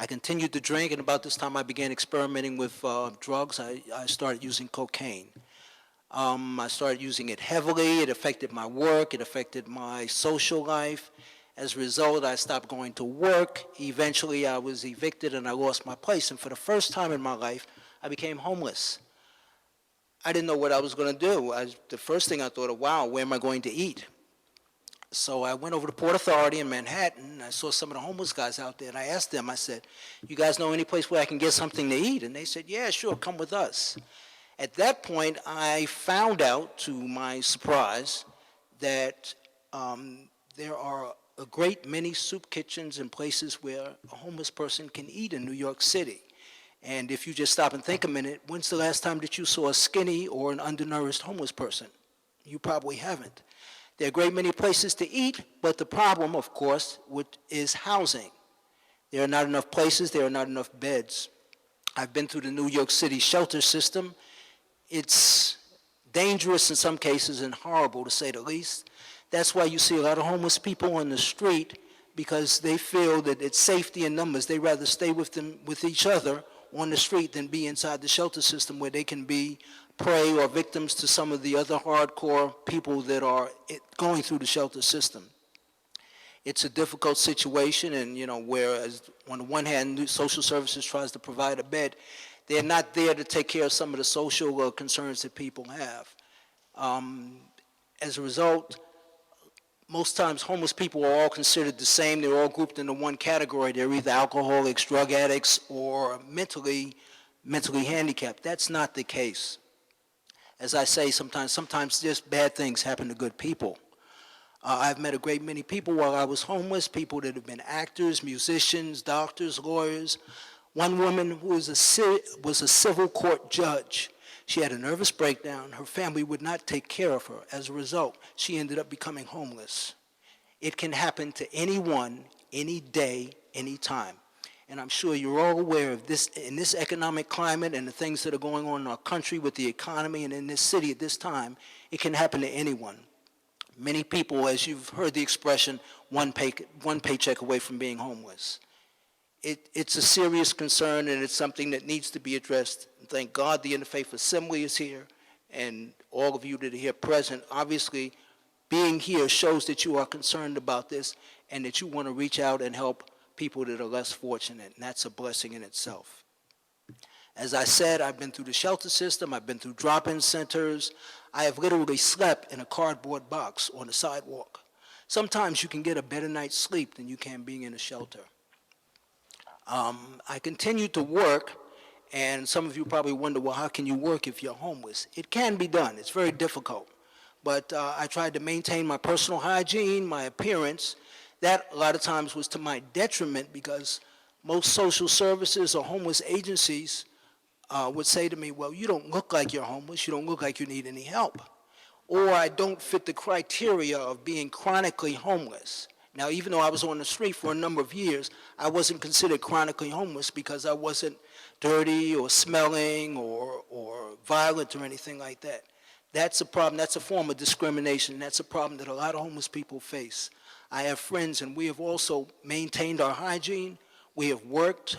I continued to drink, and about this time I began experimenting with drugs. I started using cocaine. I started using it heavily. It affected my work. It affected my social life. As a result, I stopped going to work. Eventually, I was evicted and I lost my place. And for the first time in my life, I became homeless. I didn't know what I was going to do. The first thing I thought of, wow, where am I going to eat? So I went over to Port Authority in Manhattan. I saw some of the homeless guys out there, and I asked them, I said, you guys know any place where I can get something to eat? And they said, yeah, sure, come with us. At that point, I found out, to my surprise, that there are a great many soup kitchens and places where a homeless person can eat in New York City. And if you just stop and think a minute, when's the last time that you saw a skinny or an undernourished homeless person? You probably haven't. There are a great many places to eat, but the problem, of course, is housing. There are not enough places, there are not enough beds. I've been through the New York City shelter system. It's dangerous in some cases and horrible, to say the least. That's why you see a lot of homeless people on the street, because they feel that it's safety in numbers. They rather stay with each other on the street than be inside the shelter system, where they can be prey or victims to some of the other hardcore people that are going through the shelter system. It's a difficult situation, and whereas on the one hand, social services tries to provide a bed, they're not there to take care of some of the social concerns that people have. As a result, most times homeless people are all considered the same. They're all grouped into one category. They're either alcoholics, drug addicts, or mentally handicapped. That's not the case. As I say, sometimes just bad things happen to good people. I've met a great many people while I was homeless, people that have been actors, musicians, doctors, lawyers. One woman who was a civil court judge. She had a nervous breakdown. Her family would not take care of her. As a result, she ended up becoming homeless. It can happen to anyone, any day, any time. And I'm sure you're all aware of this, in this economic climate and the things that are going on in our country with the economy and in this city at this time, it can happen to anyone. Many people, as you've heard the expression, one paycheck away from being homeless. It's a serious concern, and it's something that needs to be addressed. And thank God the Interfaith Assembly is here, and all of you that are here present. Obviously, being here shows that you are concerned about this and that you want to reach out and help people that are less fortunate, and that's a blessing in itself. As I said, I've been through the shelter system, I've been through drop-in centers. I have literally slept in a cardboard box on the sidewalk. Sometimes you can get a better night's sleep than you can being in a shelter. I continue to work, and some of you probably wonder, well, how can you work if you're homeless? It can be done. It's very difficult. But I tried to maintain my personal hygiene, my appearance. That, a lot of times, was to my detriment, because most social services or homeless agencies would say to me, well, you don't look like you're homeless. You don't look like you need any help. Or I don't fit the criteria of being chronically homeless. Now, even though I was on the street for a number of years, I wasn't considered chronically homeless because I wasn't dirty or smelling or violent or anything like that. That's a problem. That's a form of discrimination. That's a problem that a lot of homeless people face. I have friends, and we have also maintained our hygiene. We have worked.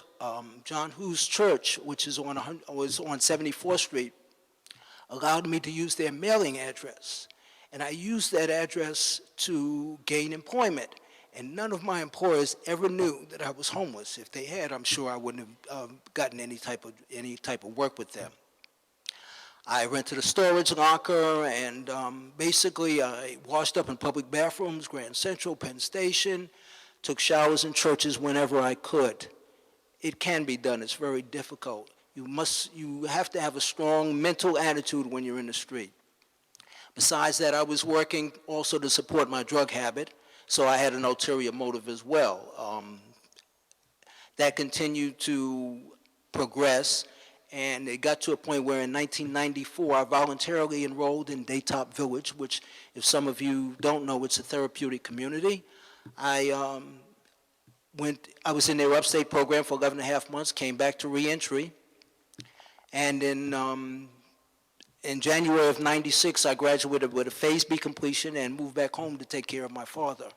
John Hu's church, which was on 74th Street, allowed me to use their mailing address. And I used that address to gain employment. And none of my employers ever knew that I was homeless. If they had, I'm sure I wouldn't have gotten any type of work with them. I rented a storage locker, and basically I washed up in public bathrooms, Grand Central, Penn Station, took showers in churches whenever I could. It can be done. It's very difficult. You have to have a strong mental attitude when you're in the street. Besides that, I was working also to support my drug habit, so I had an ulterior motive as well. That continued to progress, and it got to a point where in 1994, I voluntarily enrolled in Daytop Village, which, if some of you don't know, it's a therapeutic community. I was in their upstate program for 11 and a half months, came back to reentry, and in January of '96, I graduated with a Phase B completion and moved back home to take care of my father.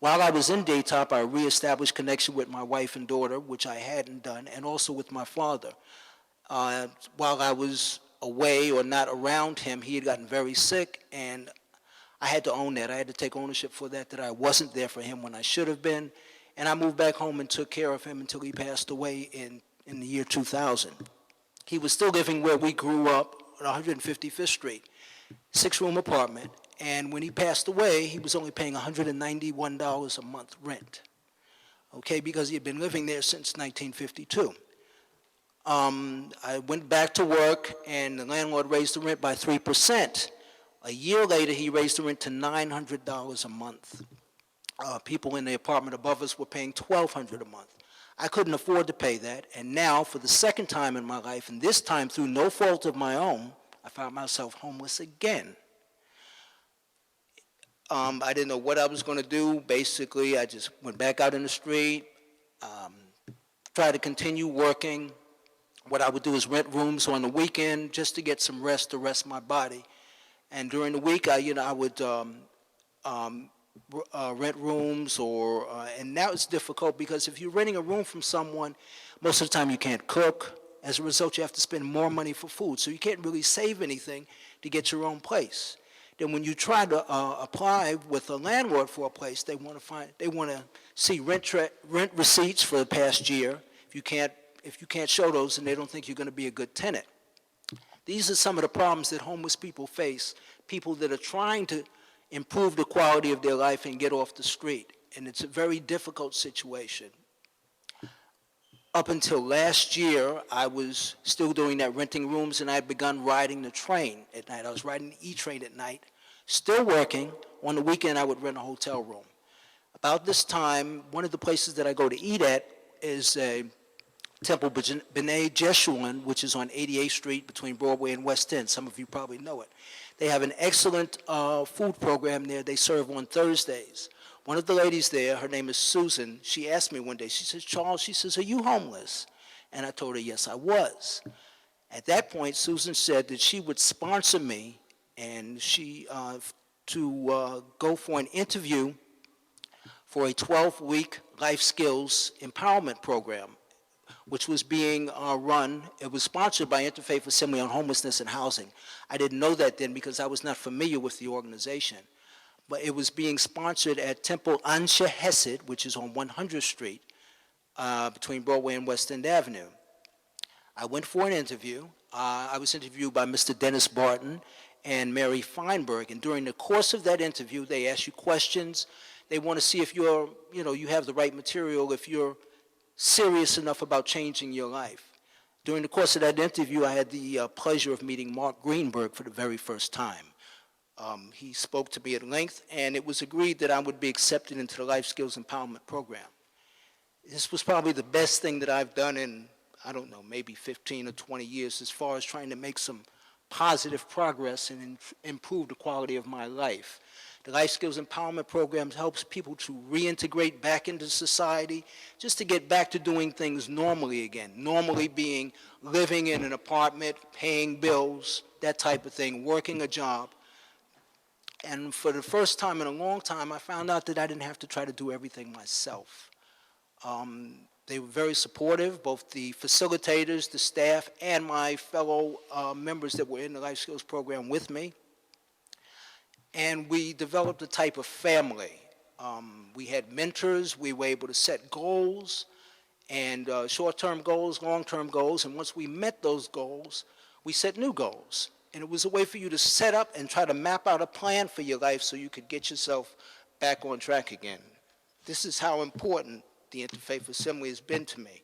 While I was in Daytop, I reestablished connection with my wife and daughter, which I hadn't done, and also with my father. While I was away or not around him, he had gotten very sick, and I had to own that. I had to take ownership for that I wasn't there for him when I should have been. And I moved back home and took care of him until he passed away in the year 2000. He was still living where we grew up, on 155th Street, 6-room apartment. And when he passed away, he was only paying $191 a month rent, okay, because he had been living there since 1952. I went back to work, and the landlord raised the rent by 3%. A year later, he raised the rent to $900 a month. People in the apartment above us were paying $1,200 a month. I couldn't afford to pay that, and now, for the second time in my life, and this time through no fault of my own, I found myself homeless again. I didn't know what I was going to do. Basically, I just went back out in the street, tried to continue working. What I would do is rent rooms on the weekend just to get some rest, to rest my body. And during the week, I would rent rooms, and now it's difficult because if you're renting a room from someone, most of the time you can't cook. As a result, you have to spend more money for food, so you can't really save anything to get your own place. Then when you try to apply with a landlord for a place, they want to see rent receipts for the past year. If you can't show those, then they don't think you're going to be a good tenant. These are some of the problems that homeless people face, people that are trying to improve the quality of their life and get off the street. And it's a very difficult situation. Up until last year, I was still doing that, renting rooms, and I had begun riding the train at night. I was riding the E-train at night, still working. On the weekend, I would rent a hotel room. About this time, one of the places that I go to eat at is a Temple B'nai Jeshurun, which is on 88th Street between Broadway and West End. Some of you probably know it. They have an excellent food program there. They serve on Thursdays. One of the ladies there, her name is Susan, she asked me one day, she says, Charles, she says, are you homeless? And I told her, yes, I was. At that point, Susan said that she would sponsor me and to go for an interview for a 12-week life skills empowerment program, which was being run. It was sponsored by Interfaith Assembly on Homelessness and Housing. I didn't know that then because I was not familiar with the organization. But it was being sponsored at Temple Anshe Hesed, which is on 100th Street, between Broadway and West End Avenue. I went for an interview. I was interviewed by Mr. Dennis Barton and Mary Feinberg, and during the course of that interview, they ask you questions. They want to see if you have the right material, if you're serious enough about changing your life. During the course of that interview, I had the pleasure of meeting Mark Greenberg for the very first time. He spoke to me at length, and it was agreed that I would be accepted into the Life Skills Empowerment Program. This was probably the best thing that I've done in, I don't know, maybe 15 or 20 years as far as trying to make some positive progress and improve the quality of my life. The Life Skills Empowerment Program helps people to reintegrate back into society, just to get back to doing things normally again. Normally being living in an apartment, paying bills, that type of thing, working a job. And for the first time in a long time, I found out that I didn't have to try to do everything myself. They were very supportive, both the facilitators, the staff, and my fellow members that were in the Life Skills program with me. And we developed a type of family. We had mentors. We were able to set goals, and short-term goals, long-term goals. And once we met those goals, we set new goals. And it was a way for you to set up and try to map out a plan for your life so you could get yourself back on track again. This is how important the Interfaith Assembly has been to me.